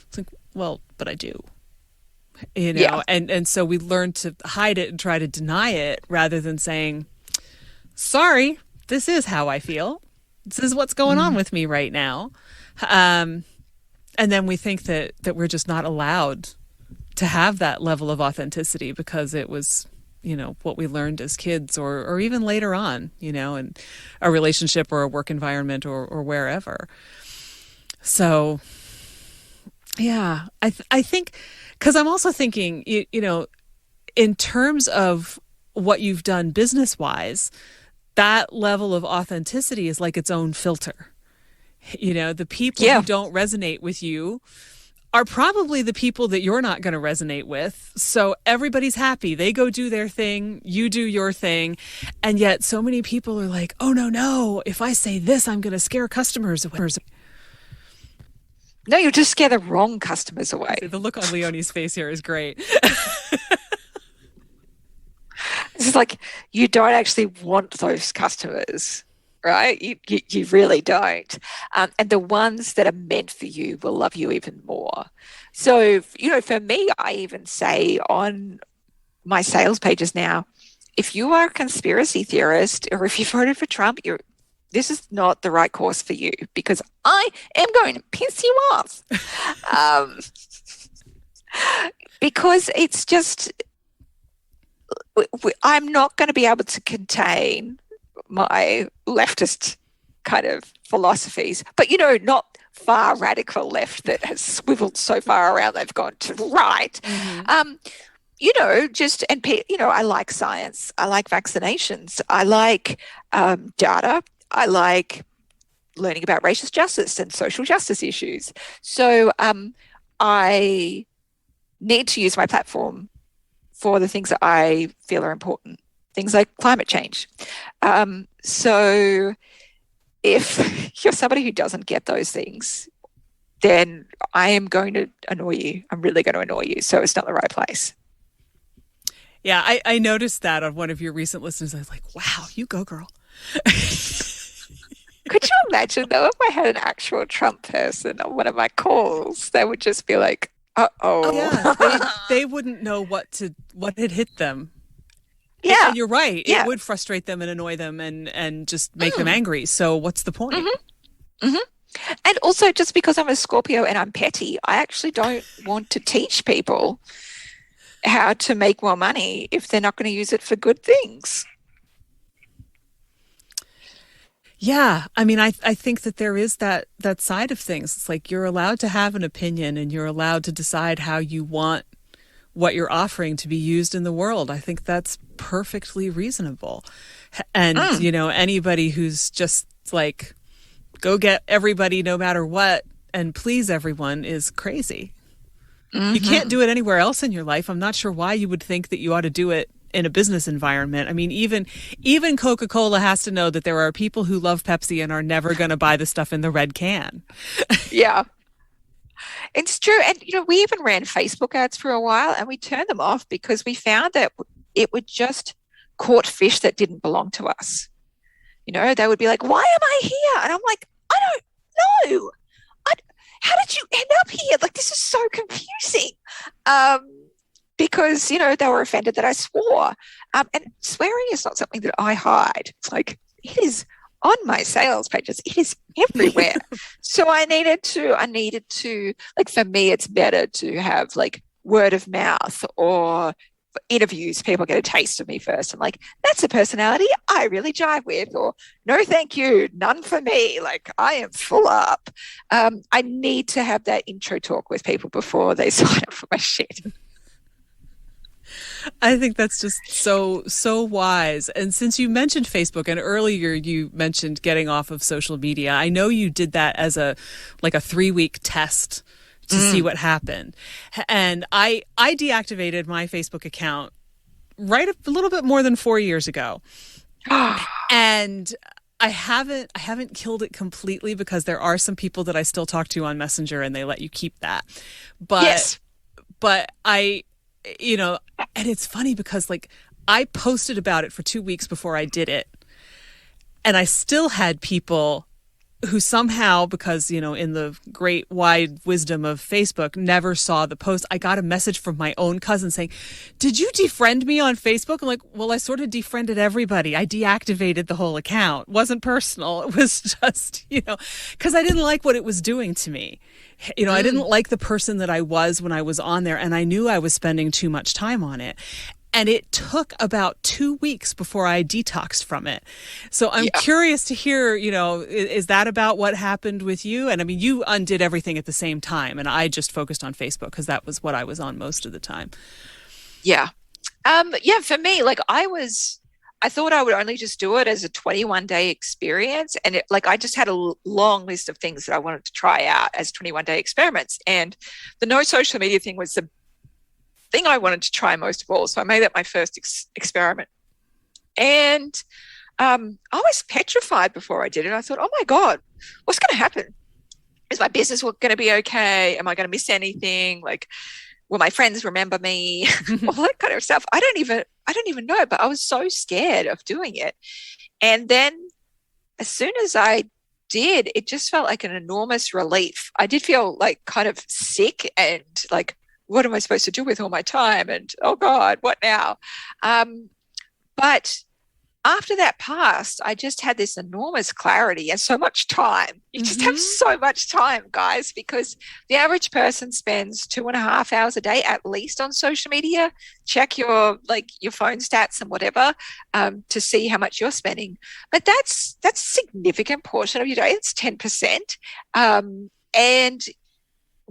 It's like, well, but I do. Yeah. And so we learn to hide it and try to deny it, rather than saying, sorry, this is how I feel. This is what's going on with me right now. And then we think that we're just not allowed to have that level of authenticity because it was, what we learned as kids, or even later on, in a relationship or a work environment or wherever. So, yeah, I think, because I'm also thinking, in terms of what you've done business-wise, that level of authenticity is like its own filter. The people who don't resonate with you are probably the people that you're not going to resonate with. So everybody's happy. They go do their thing. You do your thing. And yet so many people are like, oh, no. If I say this, I'm going to scare customers away. No, you'll just scare the wrong customers away. The look on Leonie's face here is great. It's like, you don't actually want those customers, right? You really don't. And the ones that are meant for you will love you even more. So, for me, I even say on my sales pages now, if you are a conspiracy theorist or if you voted for Trump, this is not the right course for you, because I am going to piss you off. Because it's just, I'm not going to be able to contain my leftist kind of philosophies, but not far radical left that has swiveled so far around they've gone to right. I like science, I like vaccinations, I like data, I like learning about racial justice and social justice issues. So I need to use my platform for the things that I feel are important, things like climate change. So if you're somebody who doesn't get those things, then I am going to annoy you. I'm really going to annoy you. So it's not the right place. Yeah, I noticed that on one of your recent listens. I was like, wow, you go, girl. Could you imagine, though, if I had an actual Trump person on one of my calls, they would just be like, uh-oh. Oh, yeah, they wouldn't know what had hit them. Yeah. And you're right. Yeah. It would frustrate them and annoy them and just make them angry. So what's the point? And also, just because I'm a Scorpio and I'm petty, I actually don't want to teach people how to make more money if they're not going to use it for good things. Yeah. I mean, I think that there is that side of things. It's like you're allowed to have an opinion and you're allowed to decide how you want what you're offering to be used in the world. I think that's perfectly reasonable. And, anybody who's just like, go get everybody no matter what and please everyone is crazy. You can't do it anywhere else in your life. I'm not sure why you would think that you ought to do it in a business environment. I mean, even Coca-Cola has to know that there are people who love Pepsi and are never going to buy the stuff in the red can. Yeah. It's true. And, we even ran Facebook ads for a while and we turned them off because we found that it would just caught fish that didn't belong to us. They would be like, why am I here? And I'm like, I don't know. I, how did you end up here? Like, this is so confusing. Um, because, they were offended that I swore. And swearing is not something that I hide. It's like, it is on my sales pages. It is everywhere. So I needed to, like, for me, it's better to have like word of mouth or interviews. People get a taste of me first. I'm like, that's a personality I really jive with, or no, thank you, none for me. Like, I am full up. I need to have that intro talk with people before they sign up for my shit. I think that's just so wise. And since you mentioned Facebook, and earlier you mentioned getting off of social media, I know you did that as a 3-week test to see what happened. And I deactivated my Facebook account right a little bit more than 4 years ago. And I haven't killed it completely, because there are some people that I still talk to on Messenger and they let you keep that. But Yes. But and it's funny because, like, I posted about it for 2 weeks before I did it. And I still had people who somehow, because, in the great wide wisdom of Facebook, never saw the post. I got a message from my own cousin saying, "Did you defriend me on Facebook?" I'm like, well, I sort of defriended everybody. I deactivated the whole account. It wasn't personal. It was just, because I didn't like what it was doing to me. I didn't like the person that I was when I was on there, and I knew I was spending too much time on it. And it took about 2 weeks before I detoxed from it. So I'm curious to hear, is that about what happened with you? And I mean, you undid everything at the same time, and I just focused on Facebook because that was what I was on most of the time. Yeah. For me, like, I thought I would only just do it as a 21-day experience. And I just had a long list of things that I wanted to try out as 21-day experiments. And the no social media thing was the thing I wanted to try most of all. So I made that my first experiment. And I was petrified before I did it. I thought, oh my God, what's going to happen? Is my business going to be okay? Am I going to miss anything? Like, will my friends remember me? All that kind of stuff. I don't even know, but I was so scared of doing it. And then as soon as I did, it just felt like an enormous relief. I did feel like kind of sick and like, what am I supposed to do with all my time? And, oh God, what now? But after that passed, I just had this enormous clarity and so much time. You just have so much time, guys, because the average person spends 2.5 hours a day at least on social media. Check your phone stats and whatever to see how much you're spending. But that's a significant portion of your day. It's 10%. And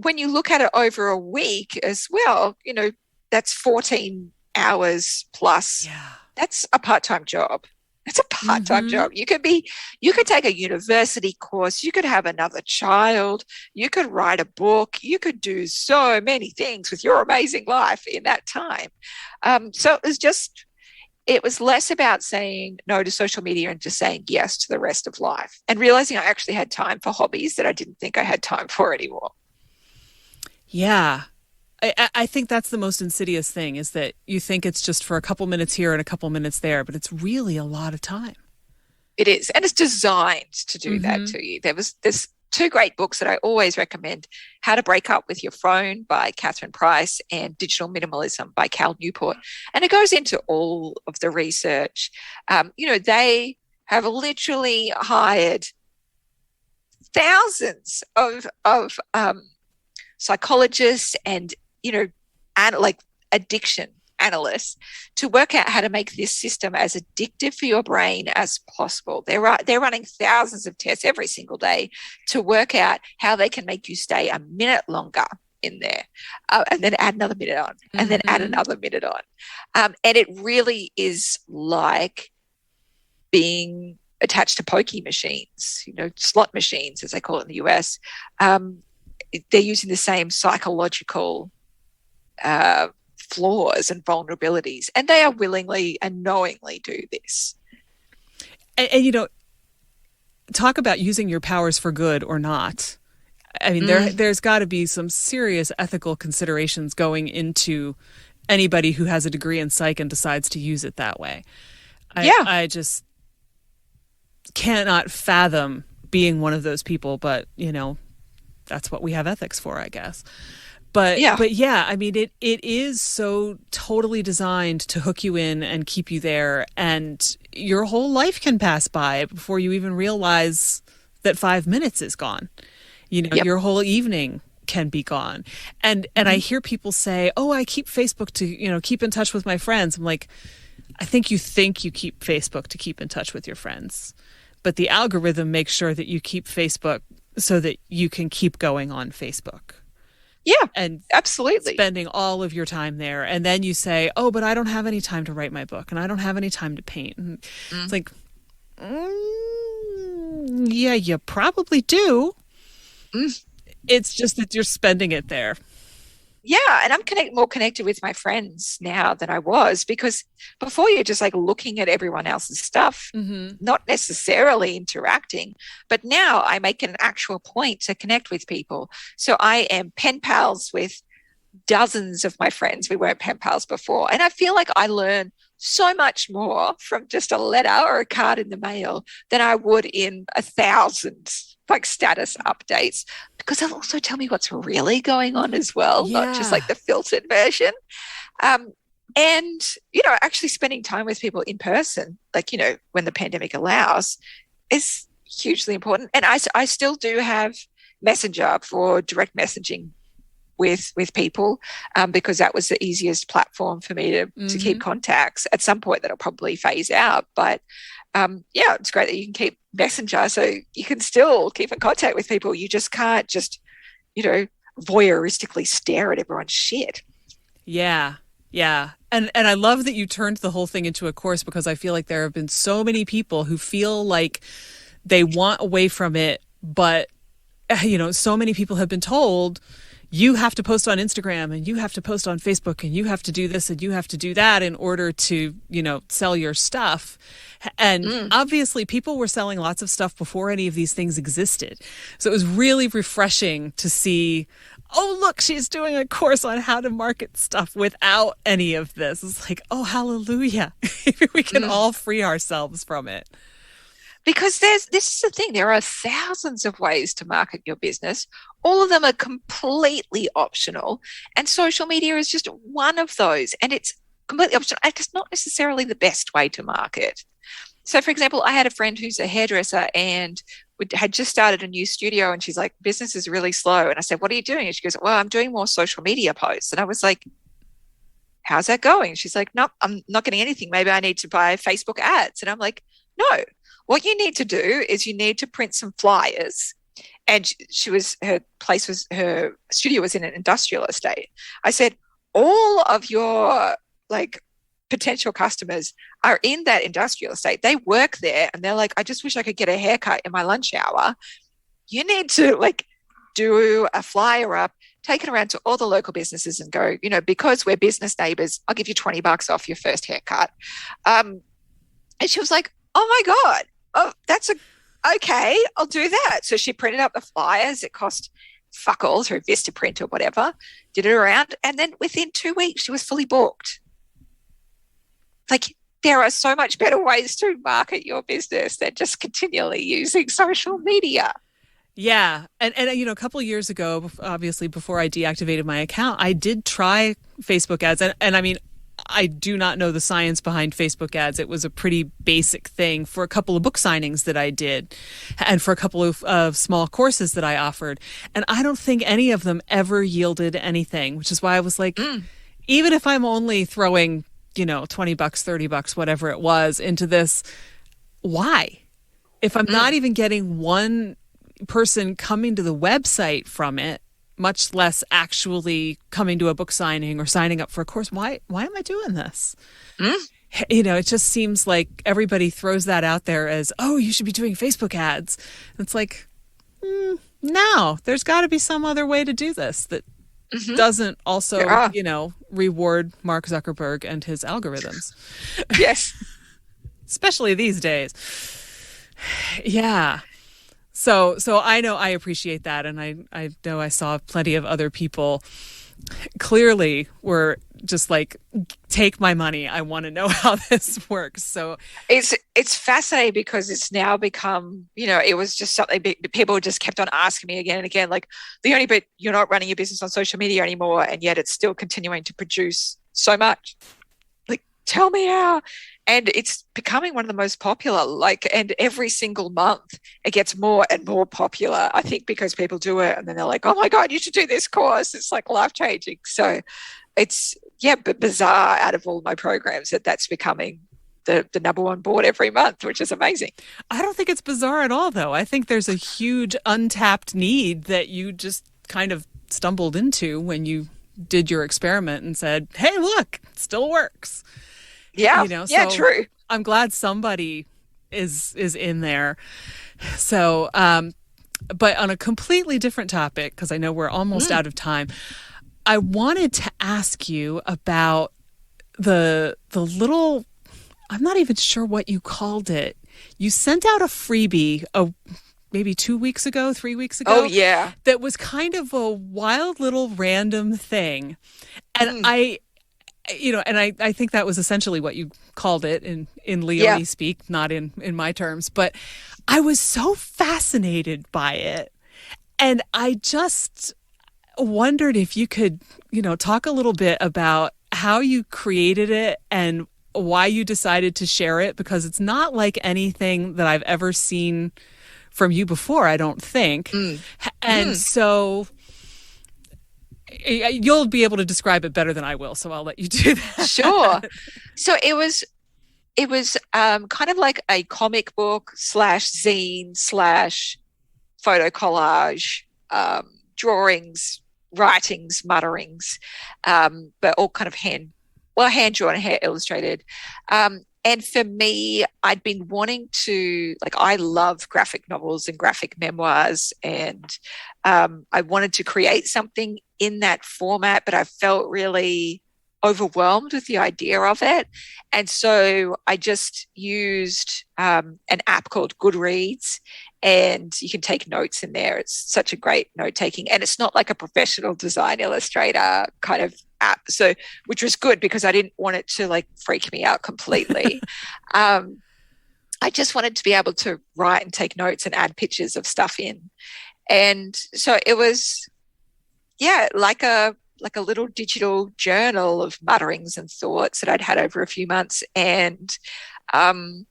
when you look at it over a week as well, that's 14 hours plus. Yeah. That's a part-time job. That's a part-time job. You could take a university course. You could have another child. You could write a book. You could do so many things with your amazing life in that time. So it was less about saying no to social media and just saying yes to the rest of life, and realizing I actually had time for hobbies that I didn't think I had time for anymore. Yeah. I think that's the most insidious thing, is that you think it's just for a couple minutes here and a couple minutes there, but it's really a lot of time. It is. And it's designed to do that to you. There's 2 great books that I always recommend: How to Break Up with Your Phone by Catherine Price and Digital Minimalism by Cal Newport. And it goes into all of the research. They have literally hired thousands of psychologists and addiction analysts to work out how to make this system as addictive for your brain as possible. They're running thousands of tests every single day to work out how they can make you stay a minute longer in there, and then add another minute on, and then add another minute on. And it really is like being attached to pokey machines, slot machines, as they call it in the US. They're using the same psychological flaws and vulnerabilities, and they are willingly and knowingly do this. And talk about using your powers for good or not. I mean, there's got to be some serious ethical considerations going into anybody who has a degree in psych and decides to use it that way. I just cannot fathom being one of those people, but that's what we have ethics for, I guess. Yeah. But yeah, I mean, it is so totally designed to hook you in and keep you there. And your whole life can pass by before you even realize that 5 minutes is gone. Yep. Your whole evening can be gone. And I hear people say, oh, I keep Facebook to, keep in touch with my friends. I'm like, I think you keep Facebook to keep in touch with your friends. But the algorithm makes sure that you keep Facebook so that you can keep going on Facebook. Yeah, and absolutely. Spending all of your time there. And then you say, oh, but I don't have any time to write my book and I don't have any time to paint. And it's like, yeah, you probably do. It's just that you're spending it there. Yeah, and I'm more connected with my friends now than I was, because before you're just like looking at everyone else's stuff, not necessarily interacting. But now I make an actual point to connect with people. So I am pen pals with dozens of my friends. We weren't pen pals before. And I feel like I learn so much more from just a letter or a card in the mail than I would in 1,000 like status updates, because they'll also tell me what's really going on as well, not just like the filtered version. And, actually spending time with people in person, like, when the pandemic allows, is hugely important. And I still do have Messenger for direct messaging with people, because that was the easiest platform for me to keep contacts. At some point that'll probably phase out, but it's great that you can keep Messenger, so you can still keep in contact with people. You just can't voyeuristically stare at everyone's shit. Yeah. And I love that you turned the whole thing into a course, because I feel like there have been so many people who feel like they want away from it, but so many people have been told, you have to post on Instagram and you have to post on Facebook and you have to do this and you have to do that in order to, sell your stuff. And obviously people were selling lots of stuff before any of these things existed. So it was really refreshing to see, oh, look, she's doing a course on how to market stuff without any of this. It's like, oh, hallelujah. We can all free ourselves from it. Because this is the thing, there are thousands of ways to market your business. All of them are completely optional. And social media is just one of those. And it's completely optional. It's not necessarily the best way to market. So, for example, I had a friend who's a hairdresser and had just started a new studio, and she's like, business is really slow. And I said, what are you doing? And she goes, well, I'm doing more social media posts. And I was like, how's that going? She's like, no, I'm not getting anything. Maybe I need to buy Facebook ads. And I'm like, no. What you need to do is you need to print some flyers. And her studio was in an industrial estate. I said, all of your potential customers are in that industrial estate. They work there and they're like, I just wish I could get a haircut in my lunch hour. You need to do a flyer up, take it around to all the local businesses and go, because we're business neighbors, I'll give you $20 off your first haircut. And she was like, oh my God. Oh, okay, I'll do that. So she printed up the flyers. It cost fuck all through Vistaprint or whatever, did it around. And then within 2 weeks, she was fully booked. There are so much better ways to market your business than just continually using social media. Yeah. And a couple of years ago, obviously before I deactivated my account, I did try Facebook ads. And I mean, I do not know the science behind Facebook ads. It was a pretty basic thing for a couple of book signings that I did and for a couple of small courses that I offered. And I don't think any of them ever yielded anything, which is why I was like, even if I'm only throwing, $20, $30, whatever it was into this, why? If I'm not even getting one person coming to the website from it, much less actually coming to a book signing or signing up for a course, why am I doing this? It just seems like everybody throws that out there as, oh, you should be doing Facebook ads. It's like, no, there's got to be some other way to do this that doesn't also, reward Mark Zuckerberg and his algorithms. Yes. Especially these days. Yeah. So I know I appreciate that, and I know I saw plenty of other people clearly were just like, take my money. I want to know how this works. So It's fascinating because it's now become, it was just something people just kept on asking me again and again, like, Leonie, but you're not running your business on social media anymore, and yet it's still continuing to produce so much. Like, tell me how. And it's becoming one of the most popular, and every single month it gets more and more popular, I think, because people do it and then they're like, oh my God, you should do this course. It's like life-changing. So it's, but bizarre out of all my programs that's becoming the number one board every month, which is amazing. I don't think it's bizarre at all, though. I think there's a huge untapped need that you just kind of stumbled into when you did your experiment and said, hey, look, it still works. Yeah, So true. I'm glad somebody is in there. So, but on a completely different topic, because I know we're almost out of time, I wanted to ask you about the little, I'm not even sure what you called it. You sent out a freebie maybe 2 weeks ago, 3 weeks ago. Oh, yeah. That was kind of a wild little random thing. And I think that was essentially what you called it in Leonie speak, not in my terms. But I was so fascinated by it. And I just wondered if you could, talk a little bit about how you created it and why you decided to share it, because it's not like anything that I've ever seen from you before, I don't think. And so you'll be able to describe it better than I will, so I'll let you do that. Sure. So it was kind of like a comic book / zine / photo collage, drawings, writings, mutterings, but all kind of hand drawn and hair illustrated. And for me, I'd been wanting to, I love graphic novels and graphic memoirs, and I wanted to create something in that format, but I felt really overwhelmed with the idea of it. And so I just used an app called Goodreads, and you can take notes in there. It's such a great note taking, and it's not like a professional design illustrator kind of app, so which was good because I didn't want it to freak me out completely. I just wanted to be able to write and take notes and add pictures of stuff in, and so it was like a little digital journal of mutterings and thoughts that I'd had over a few months. And I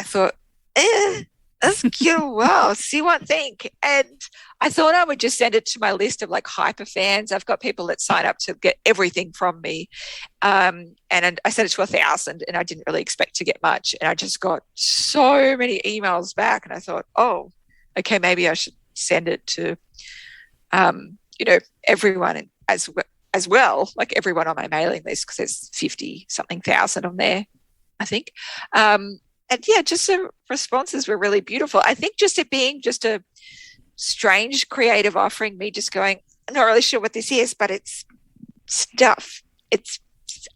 thought, that's cute. Wow, see what I think. And I thought I would just send it to my list of hyper fans. I've got people that sign up to get everything from me. And I sent it to 1,000, and I didn't really expect to get much. And I just got so many emails back, and I thought, oh, okay, maybe I should send it to everyone as well, like everyone on my mailing list, because there's 50-something thousand on there, I think. And just the responses were really beautiful. I think just it being just a strange creative offering, me just going, I'm not really sure what this is, but it's stuff.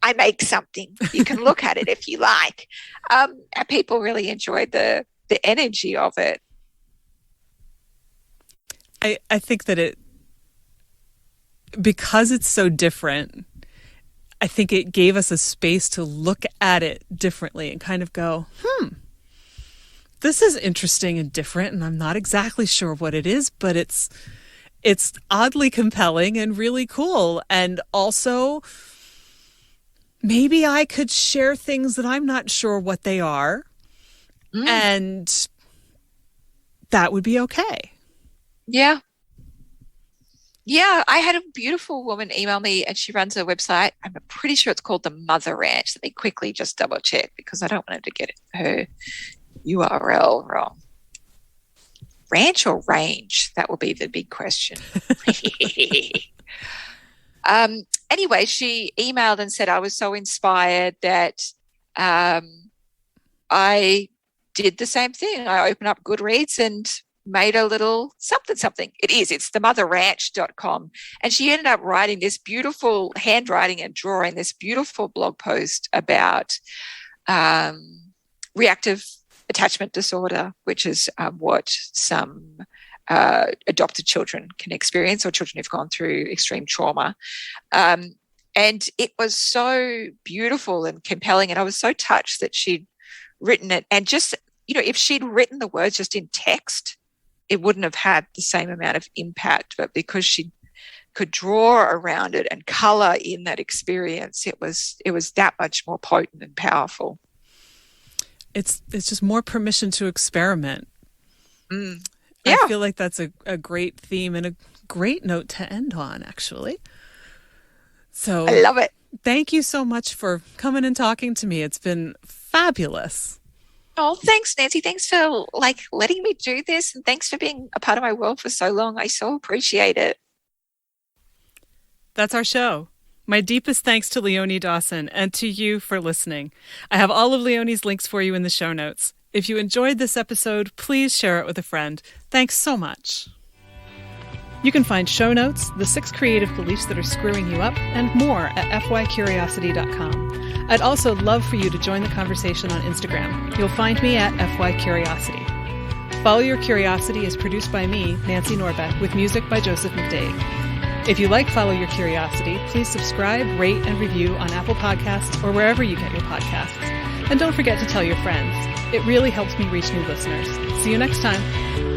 I make something. You can look at it if you like. And people really enjoyed the energy of it. I think that because it's so different, I think it gave us a space to look at it differently and kind of go, this is interesting and different, and I'm not exactly sure what it is, but it's oddly compelling and really cool. And also, maybe I could share things that I'm not sure what they are, and that would be okay. Yeah. Yeah, I had a beautiful woman email me, and she runs a website. I'm pretty sure it's called the Mother Ranch. Let me quickly just double check, because I don't want her to get her URL wrong. Ranch or range? That will be the big question. Anyway, she emailed and said I was so inspired that I did the same thing. I opened up Goodreads and made a little something. It's themotherranch.com. And she ended up writing this beautiful handwriting and drawing this beautiful blog post about reactive attachment disorder, which is what some adopted children can experience, or children who've gone through extreme trauma. And it was so beautiful and compelling. And I was so touched that she'd written it. And just, if she'd written the words just in text, it wouldn't have had the same amount of impact. But because she could draw around it and color in that experience, it was that much more potent and powerful. It's just more permission to experiment. Yeah. I feel like that's a great theme and a great note to end on, actually. So I love it. Thank you so much for coming and talking to me. It's been fabulous. Oh, thanks, Nancy. Thanks for letting me do this, and thanks for being a part of my world for so long. I so appreciate it. That's our show. My deepest thanks to Leonie Dawson and to you for listening. I have all of Leonie's links for you in the show notes. If you enjoyed this episode, please share it with a friend. Thanks so much. You can find show notes, the 6 creative beliefs that are screwing you up, and more at fycuriosity.com. I'd also love for you to join the conversation on Instagram. You'll find me at fycuriosity. Follow Your Curiosity is produced by me, Nancy Norbeck, with music by Joseph McDade. If you like Follow Your Curiosity, please subscribe, rate, and review on Apple Podcasts or wherever you get your podcasts. And don't forget to tell your friends. It really helps me reach new listeners. See you next time.